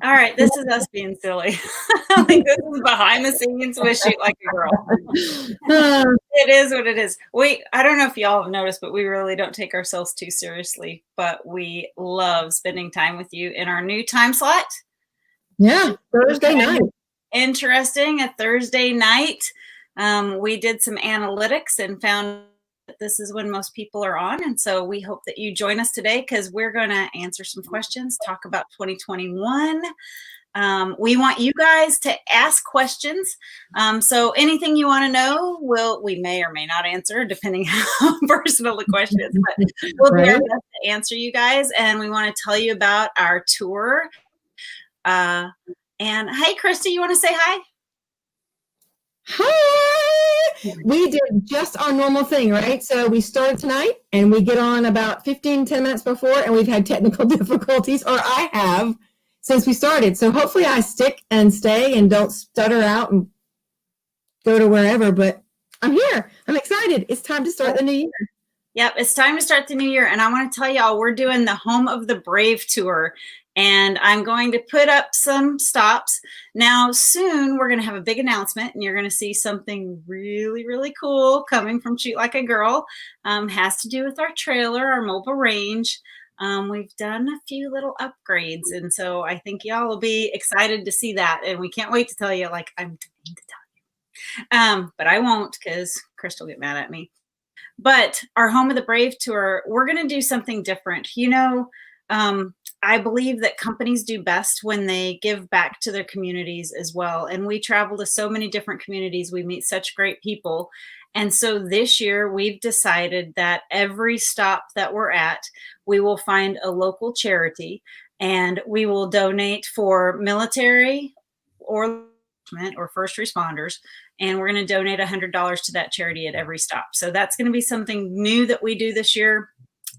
All right, this is us being silly. Like, this is behind the scenes with Shoot Like a Girl. It is what it is. I don't know if y'all have noticed, but we really don't take ourselves too seriously. But we love spending time with you in our new time slot. Yeah, Thursday night. Interesting, a Thursday night. We did some analytics and found that this is when most people are on. And so we hope that you join us today because we're going to answer some questions, talk about 2021. We want you guys to ask questions. So anything you want to know, we may or may not answer, depending how personal the question is. But we'll do our best to answer you guys. And we want to tell you about our tour. And hey, Christa, you want to say hi? Hi! We did just our normal thing, right? So we started tonight and we get on about 10 minutes before, and we've had technical difficulties, or I have, since we started. So hopefully I stick and stay and don't stutter out and go to wherever, but I'm here. I'm excited. It's time to start the new year. Yep, it's time to start the new year. And I want to tell y'all, we're doing the Home of the Brave tour. And I'm going to put up some stops. Now, soon we're going to have a big announcement, and you're going to see something really, really cool coming from Shoot Like a Girl. Has to do with our trailer, our mobile range. We've done a few little upgrades, and so I think y'all will be excited to see that. And we can't wait to tell you, like I'm dying to tell you. But I won't, because Christa will get mad at me. But our Home of the Brave tour, we're going to do something different. You know, I believe that companies do best when they give back to their communities as well. And we travel to so many different communities. We meet such great people. And so this year we've decided that every stop that we're at, we will find a local charity and we will donate for military or first responders. And we're going to donate $100 to that charity at every stop. So that's going to be something new that we do this year,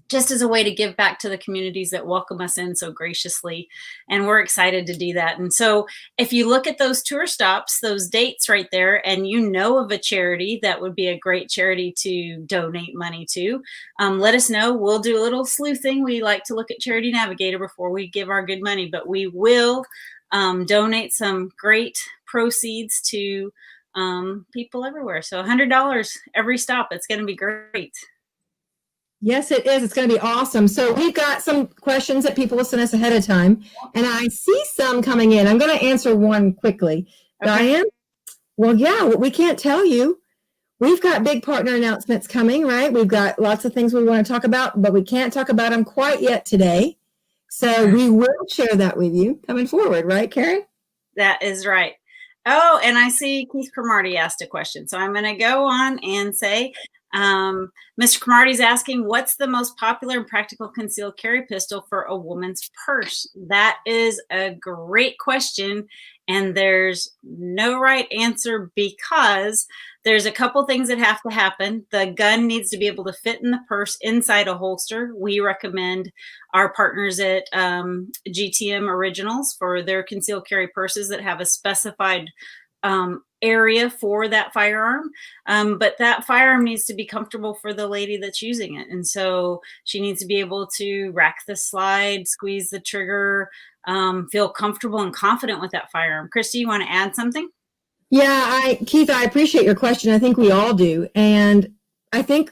just as a way to give back to the communities that welcome us in so graciously. And we're excited to do that. And so if you look at those tour stops, those dates right there, and you know of a charity that would be a great charity to donate money to, let us know. We'll do a little sleuthing. We like to look at Charity Navigator before we give our good money, but we will donate some great proceeds to people everywhere. So $100 every stop. It's going to be great. Yes, it is. It's going to be awesome. So we've got some questions that people will send us ahead of time, and I see some coming in. I'm going to answer one quickly. Okay. Diane? Well, yeah, we can't tell you. We've got big partner announcements coming, right? We've got lots of things we want to talk about, but we can't talk about them quite yet today. So we will share that with you coming forward, right, Karen? That is right. Oh, and I see Keith Cromartie asked a question. So I'm going to go on and say, Mr. Cromartie's asking, what's the most popular and practical concealed carry pistol for a woman's purse? That is a great question. And there's no right answer because there's a couple things that have to happen. The gun needs to be able to fit in the purse inside a holster. We recommend our partners at GTM Originals for their concealed carry purses that have a specified area for that firearm. But that firearm needs to be comfortable for the lady that's using it. And so she needs to be able to rack the slide, squeeze the trigger, feel comfortable and confident with that firearm. Christa, you want to add something? Yeah, Keith, I appreciate your question. I think we all do. And I think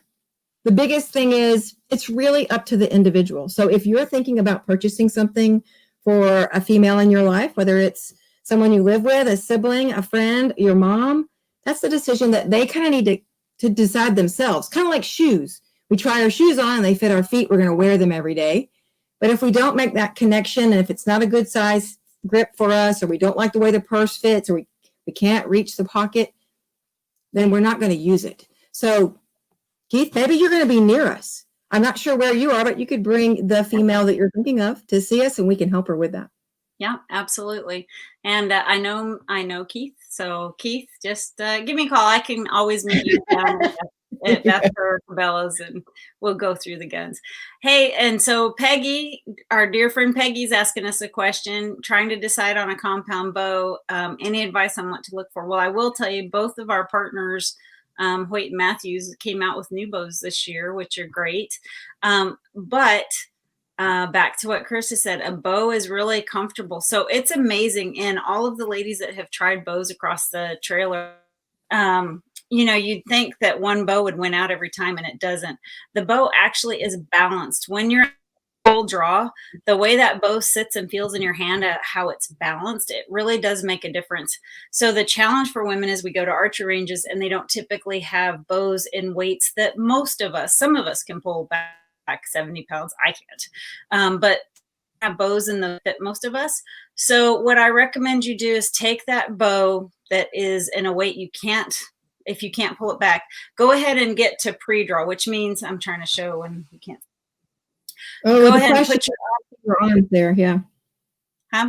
the biggest thing is it's really up to the individual. So if you're thinking about purchasing something for a female in your life, whether it's someone you live with, a sibling, a friend, your mom, that's the decision that they kind of need to decide themselves. Kind of like shoes. We try our shoes on and they fit our feet. We're going to wear them every day. But if we don't make that connection, and if it's not a good size grip for us, or we don't like the way the purse fits, or we can't reach the pocket, then we're not going to use it. So, Keith, maybe you're going to be near us. I'm not sure where you are, but you could bring the female that you're thinking of to see us, and we can help her with that. Yeah, absolutely. And I know Keith. So Keith, just give me a call. I can always meet you down at Beth or Cabela's, and we'll go through the guns. Hey, and so Peggy, our dear friend Peggy's asking us a question, trying to decide on a compound bow. Any advice on what to look for? Well, I will tell you, both of our partners, Hoyt and Matthews, came out with new bows this year, which are great. But back to what Christa said, a bow is really comfortable. So it's amazing. And all of the ladies that have tried bows across the trailer, you'd think that one bow would win out every time, and it doesn't. The bow actually is balanced. When you're full draw, the way that bow sits and feels in your hand, how it's balanced, it really does make a difference. So the challenge for women is we go to archery ranges and they don't typically have bows in weights that some of us can pull back 70 pounds. I can't, but have bows in the fit most of us. So what I recommend you do is take that bow that is in a weight if you can't pull it back, go ahead and get to pre-draw, which means I'm trying to show when you can't. Go ahead and put your arms there. Yeah.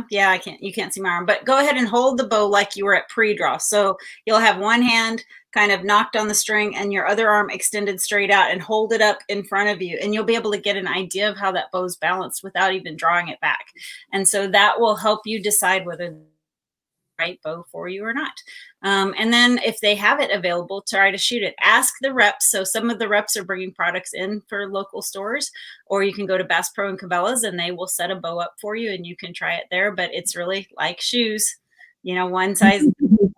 Yeah, you can't see my arm, but go ahead and hold the bow like you were at pre-draw. So you'll have one hand kind of knocked on the string and your other arm extended straight out, and hold it up in front of you. And you'll be able to get an idea of how that bow's balanced without even drawing it back. And so that will help you decide whether right bow for you or not. And then if they have it available, try to shoot it. Ask the reps. So some of the reps are bringing products in for local stores, or you can go to Bass Pro and Cabela's and they will set a bow up for you and you can try it there. But it's really like shoes, one size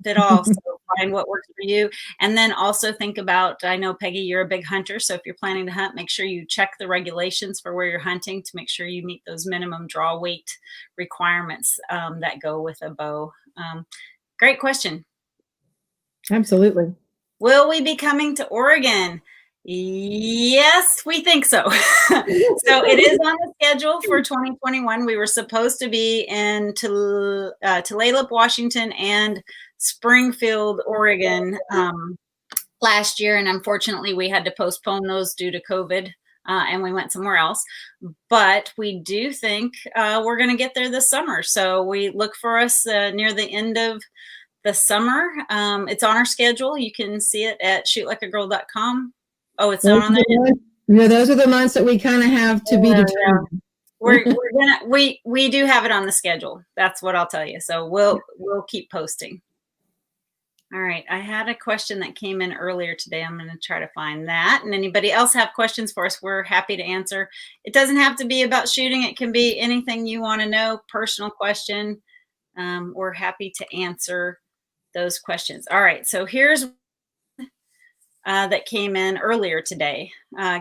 fit all. So find what works for you. And then also think about, I know Peggy, you're a big hunter. So if you're planning to hunt, make sure you check the regulations for where you're hunting to make sure you meet those minimum draw weight requirements that go with a bow. Great question. Absolutely. Will we be coming to Oregon? Yes, we think so. So it is on the schedule for 2021. We were supposed to be in Tulalip, Washington and Springfield, Oregon last year. And unfortunately, we had to postpone those due to COVID. And we went somewhere else. But we do think we're going to get there this summer. So we look for us near the end of the summer. It's on our schedule. You can see it at shootlikeagirl.com. Oh, it's not on there yet? Yeah, those are the months that we kind of have to be determined. We do have it on the schedule. That's what I'll tell you. So we'll keep posting. All right. I had a question that came in earlier today. I'm going to try to find that. And anybody else have questions for us, we're happy to answer. It doesn't have to be about shooting. It can be anything you want to know, personal question. We're happy to answer those questions. All right. So here's that came in earlier today.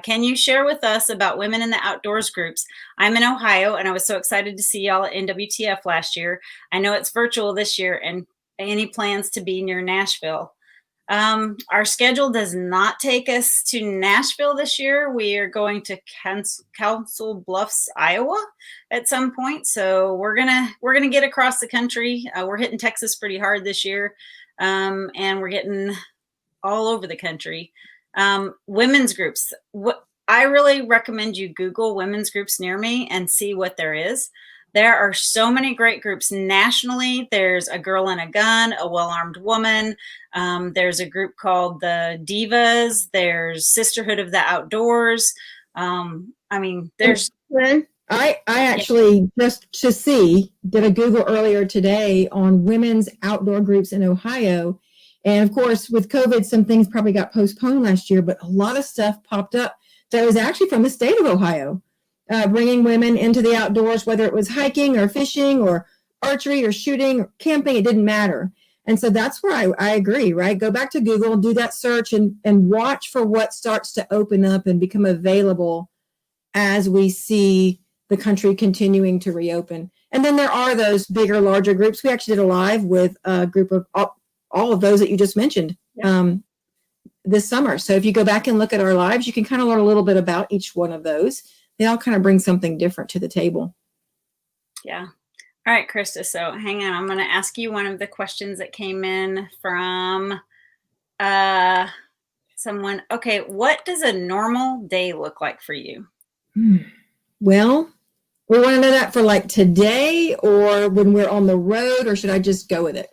Can you share with us about women in the outdoors groups? I'm in Ohio and I was so excited to see y'all at NWTF last year. I know it's virtual this year, and any plans to be near Nashville? Our schedule does not take us to Nashville this year. We are going to Council Bluffs, Iowa at some point. So we're gonna get across the country. We're hitting Texas pretty hard this year. And we're getting all over the country. Women's groups. I really recommend you Google women's groups near me and see what there is. There are so many great groups nationally. There's A Girl and a Gun, A Well-Armed Woman. There's a group called the Divas. There's Sisterhood of the Outdoors. There's. I actually just to see did a Google earlier today on women's outdoor groups in Ohio. And of course, with COVID, some things probably got postponed last year, but a lot of stuff popped up that was actually from the state of Ohio. Bringing women into the outdoors, whether it was hiking or fishing or archery or shooting or camping, it didn't matter. And so that's where I agree, right? Go back to Google, do that search and watch for what starts to open up and become available as we see the country continuing to reopen. And then there are those bigger, larger groups. We actually did a live with a group of all of those that you just mentioned this summer. So if you go back and look at our lives, you can kind of learn a little bit about each one of those. They all kind of bring something different to the table. Yeah. All right, Christa. So hang on. I'm going to ask you one of the questions that came in from someone. Okay. What does a normal day look like for you? Well, we want to know that for like today or when we're on the road, or should I just go with it?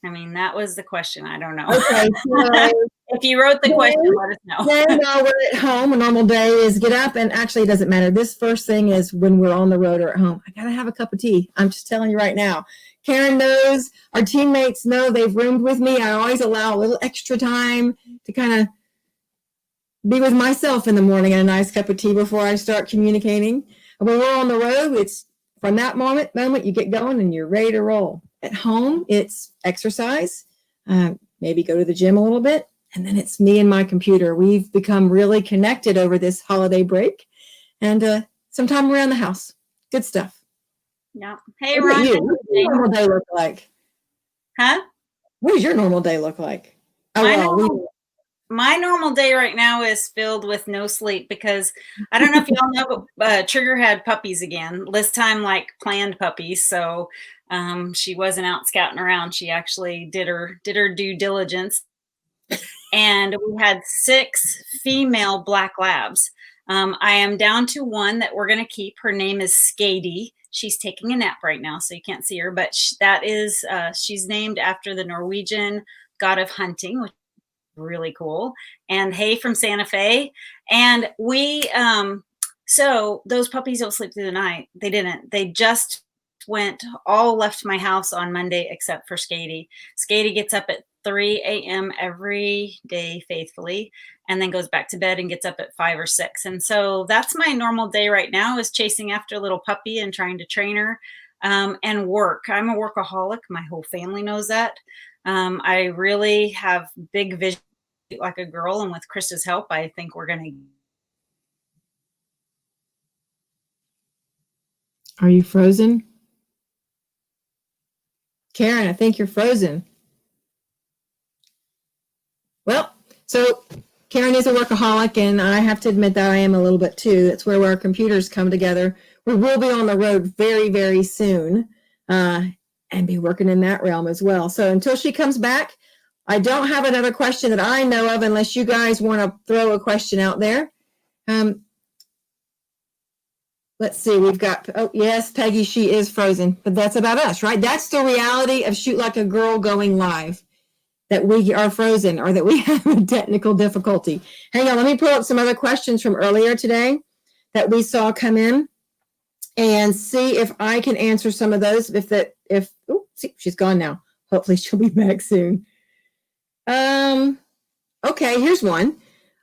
I mean, that was the question. I don't know. Okay. So, if you wrote the question, let us know. No, we're at home. A normal day is get up, and actually it doesn't matter. This first thing is when we're on the road or at home. I got to have a cup of tea. I'm just telling you right now. Karen knows, our teammates know, they've roomed with me. I always allow a little extra time to kind of be with myself in the morning and a nice cup of tea before I start communicating. And when we're on the road, it's from that moment you get going and you're ready to roll. At home, it's exercise, maybe go to the gym a little bit, and then it's me and my computer. We've become really connected over this holiday break, and sometime around the house. Good stuff. Yeah. Hey, What about Ron. you? What does your normal day look like? Huh? What does your normal day look like? Oh, My normal day right now is filled with no sleep because I don't know if y'all know, but Trigger had puppies again. This time, like planned puppies. So she wasn't out scouting around. She actually did her due diligence, and we had 6 female black labs. I am down to one that we're going to keep. Her name is Skady. She's taking a nap right now, so you can't see her, but that is she's named after the Norwegian god of hunting, which really cool. And Hay from Santa Fe. And we so those puppies don't sleep through the night. They didn't. They just left my house on Monday except for Skady. Skady gets up at 3 a.m. every day faithfully, and then goes back to bed and gets up at 5 or 6. And so that's my normal day right now, is chasing after a little puppy and trying to train her, and work. I'm a workaholic. My whole family knows that. I really have big vision like a girl, and with Christa's help, I think we're going to. Are you frozen? Karen, I think you're frozen. Well, so Karen is a workaholic, and I have to admit that I am a little bit too. That's where our computers come together. We will be on the road very, very soon, and be working in that realm as well. So until she comes back, I don't have another question that I know of, unless you guys want to throw a question out there. Let's see, we've got, oh yes, Peggy, she is frozen, but that's about us, right? That's the reality of Shoot Like a Girl going live, that we are frozen or that we have a technical difficulty. Hang on, let me pull up some other questions from earlier today that we saw come in and see if I can answer some of those. See, she's gone now. Hopefully she'll be back soon. Okay, here's one.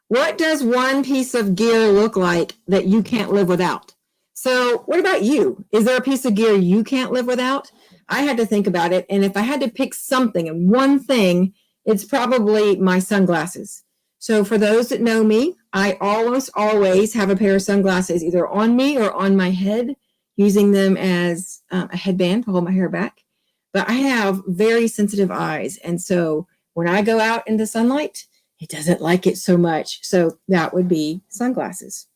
What does one piece of gear look like that you can't live without? So what about you? Is there a piece of gear you can't live without? I had to think about it. And if I had to pick something and one thing, it's probably my sunglasses. So for those that know me, I almost always have a pair of sunglasses either on me or on my head, using them as a headband to hold my hair back. But I have very sensitive eyes. And so when I go out in the sunlight, it doesn't like it so much. So that would be sunglasses.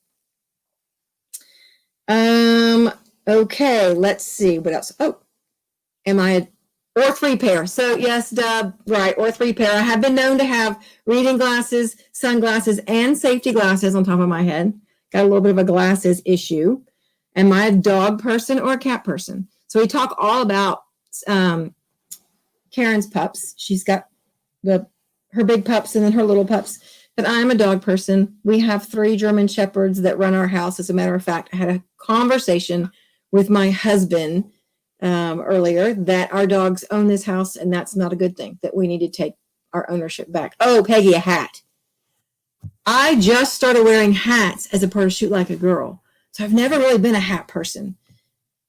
Okay, let's see what else. Oh, or 3 pair. So yes, Dub, right, or 3 pair. I have been known to have reading glasses, sunglasses, and safety glasses on top of my head. Got a little bit of a glasses issue. Am I a dog person or a cat person? So we talk all about Karen's pups. She's got her big pups and then her little pups. But I'm a dog person. We have 3 German Shepherds that run our house. As a matter of fact, I had a conversation with my husband earlier that our dogs own this house, and that's not a good thing, that we need to take our ownership back. Oh, Peggy, a hat. I just started wearing hats as a part of Shoot Like a Girl. So I've never really been a hat person.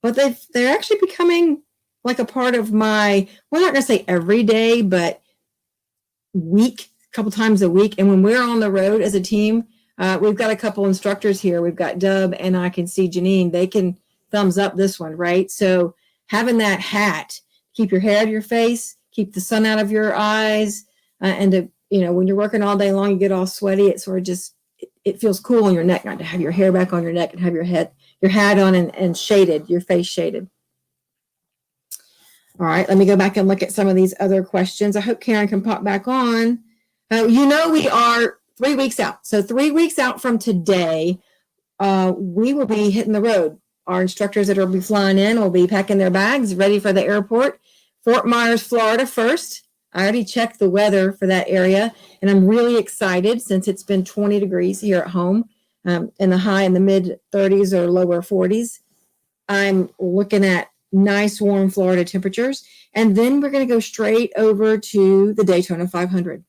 But they're actually becoming like a part of my, well, I'm not going to say every day, but week, a couple times a week. And when we're on the road as a team, we've got a couple instructors here. We've got Dub, and I can see Janine. They can thumbs up this one, right? So having that hat, keep your hair out of your face, keep the sun out of your eyes, and to, when you're working all day long, you get all sweaty. It sort of just, it feels cool on your neck, not to have your hair back on your neck and have your hat on and shaded, your face shaded. All right, let me go back and look at some of these other questions. I hope Karen can pop back on. We are 3 weeks out. So 3 weeks out from today, we will be hitting the road. Our instructors that will be flying in will be packing their bags, ready for the airport. Fort Myers, Florida first. I already checked the weather for that area, and I'm really excited since it's been 20 degrees here at home, in the high in the mid 30s or lower 40s. I'm looking at nice warm Florida temperatures, and then we're going to go straight over to the Daytona 500,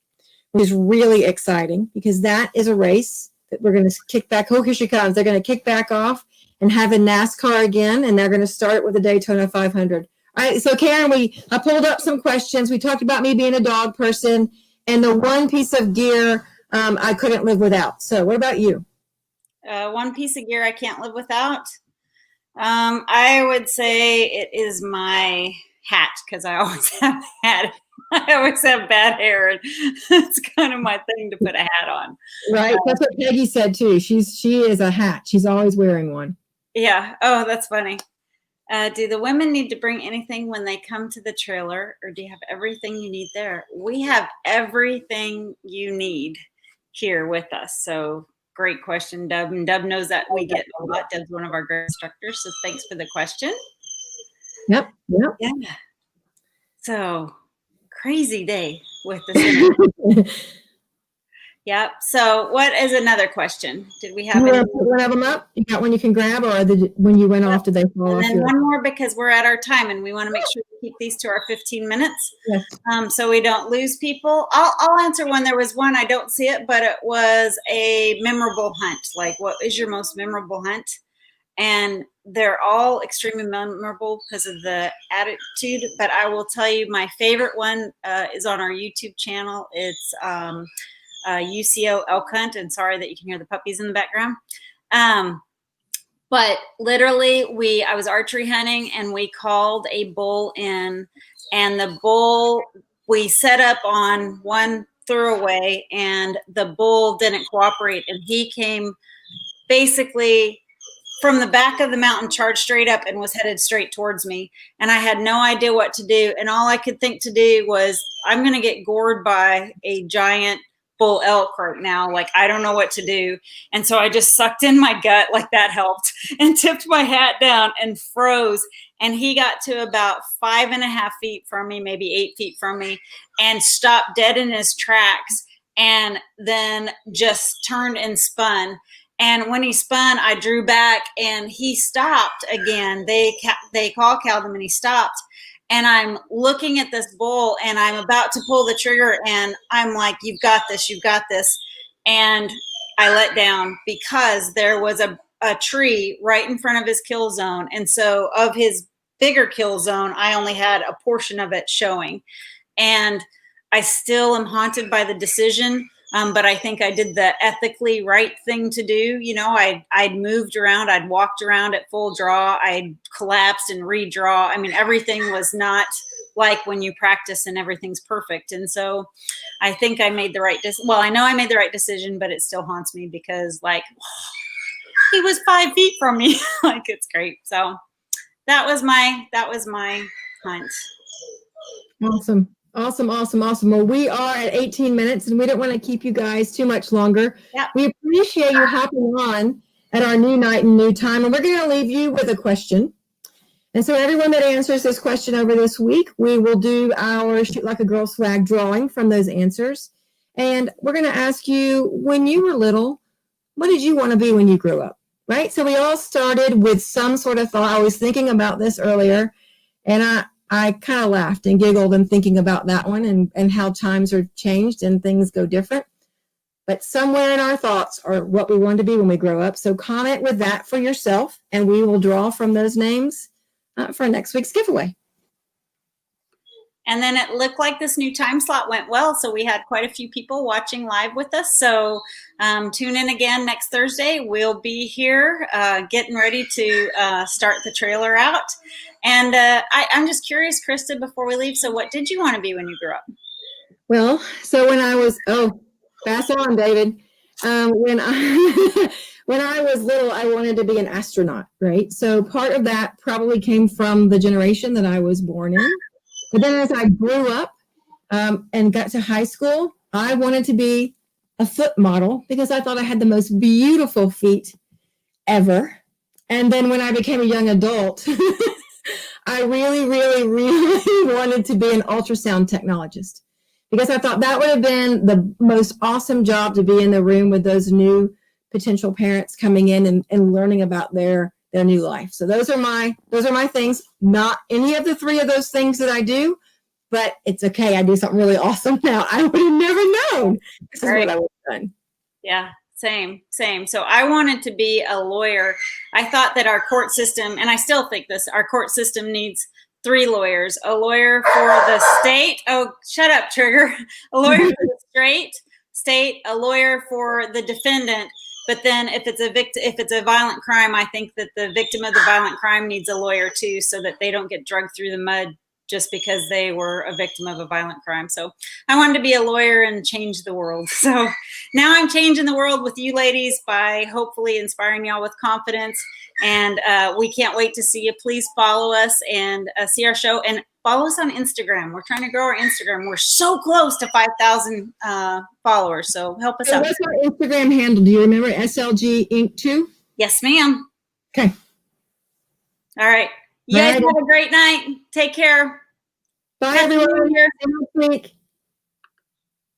which is really exciting because that is a race that we're going to kick back. Oh, here she comes. They're going to kick back off, and having NASCAR again, and they're going to start with the Daytona 500. All right, so Karen, I pulled up some questions. We talked about me being a dog person, and the one piece of gear I couldn't live without. So what about you? One piece of gear I can't live without. I would say it is my hat, because I always have a hat. I always have bad hair, and it's kind of my thing to put a hat on. Right, that's what Peggy said too. She is a hat. She's always wearing one. Yeah. Oh, that's funny. Do the women need to bring anything when they come to the trailer, or do you have everything you need there? We have everything you need here with us. So great question, Dub. And Dub knows that we get a lot. Dub's one of our great instructors. So thanks for the question. Yep. Yeah. So crazy day with this interview. Yep. So what is another question? Did we have any? One of them up? You got one you can grab, or when you went off, did they fall off? And then one more, because we're at our time and we want to make sure we keep these to our 15 minutes. Yes. So we don't lose people. I'll answer one. There was one, I don't see it, but it was a memorable hunt. Like, what is your most memorable hunt? And they're all extremely memorable because of the attitude. But I will tell you, my favorite one is on our YouTube channel. It's UCO elk hunt, and sorry that you can hear the puppies in the background. But literally I was archery hunting, and we called a bull in, and the bull, we set up on one throwaway, and the bull didn't cooperate, and he came basically from the back of the mountain, charged straight up, and was headed straight towards me. And I had no idea what to do. And all I could think to do was, I'm going to get gored by a giant bull elk right now. Like, I don't know what to do. And so I just sucked in my gut, like that helped, and tipped my hat down and froze. And he got to about 5.5 feet from me, maybe 8 feet from me, and stopped dead in his tracks, and then just turned and spun. And when he spun, I drew back, and he stopped again. They call-cowed him, and he stopped. And I'm looking at this bull, and I'm about to pull the trigger, and I'm like, you've got this, you've got this. And I let down because there was a tree right in front of his kill zone. And so of his bigger kill zone, I only had a portion of it showing. And I still am haunted by the decision. But I think I did the ethically right thing to do. You know, I'd moved around, I'd walked around at full draw, I'd collapsed and redraw. I mean, everything was not like when you practice and everything's perfect. And so I think I made the right decision. Well, I know I made the right decision, but it still haunts me because, like, he was 5 feet from me. Like, it's great. So that was my hunt. Awesome. Well, we are at 18 minutes, and we don't want to keep you guys too much longer. Yep. We appreciate you hopping on at our new night and new time, and we're going to leave you with a question. And so everyone that answers this question over this week, we will do our Shoot Like a Girl swag drawing from those answers. And we're going to ask you, when you were little, what did you want to be when you grew up? Right? So we all started with some sort of thought. I was thinking about this earlier, and I kind of laughed and giggled and thinking about that one and how times are changed and things go different. But somewhere in our thoughts are what we want to be when we grow up. So comment with that for yourself, and we will draw from those names for next week's giveaway. And then it looked like this new time slot went well. So we had quite a few people watching live with us. So tune in again next Thursday. We'll be here getting ready to start the trailer out. And I'm just curious, Christa, before we leave, so what did you want to be when you grew up? Well, so when I was, pass on, David. When I was little, I wanted to be an astronaut, right? So part of that probably came from the generation that I was born in. But then as I grew up and got to high school, I wanted to be a foot model because I thought I had the most beautiful feet ever. And then when I became a young adult, I really, really, really wanted to be an ultrasound technologist because I thought that would have been the most awesome job, to be in the room with those new potential parents coming in and learning about their new life. So those are my things. Not any of the three of those things that I do, but it's okay. I do something really awesome now. I would have never known this is what I would have done. Yeah. Same. So I wanted to be a lawyer. I thought that our court system, and I still think this, our court system needs 3 lawyers: a lawyer for the state. Oh, shut up, Trigger. A lawyer for the state, a lawyer for the defendant. But then if it's a violent crime, I think that the victim of the violent crime needs a lawyer too, so that they don't get dragged through the mud just because they were a victim of a violent crime. So I wanted to be a lawyer and change the world. So now I'm changing the world with you ladies by hopefully inspiring y'all with confidence. And we can't wait to see you. Please follow us and see our show, and follow us on Instagram. We're trying to grow our Instagram. We're so close to 5,000 followers. So help us out. What's our Instagram handle? Do you remember? SLG Inc. 2? Yes, ma'am. Okay. All right. You guys have a great night. Take care. Bye, Happy New everyone. Year. See you next week.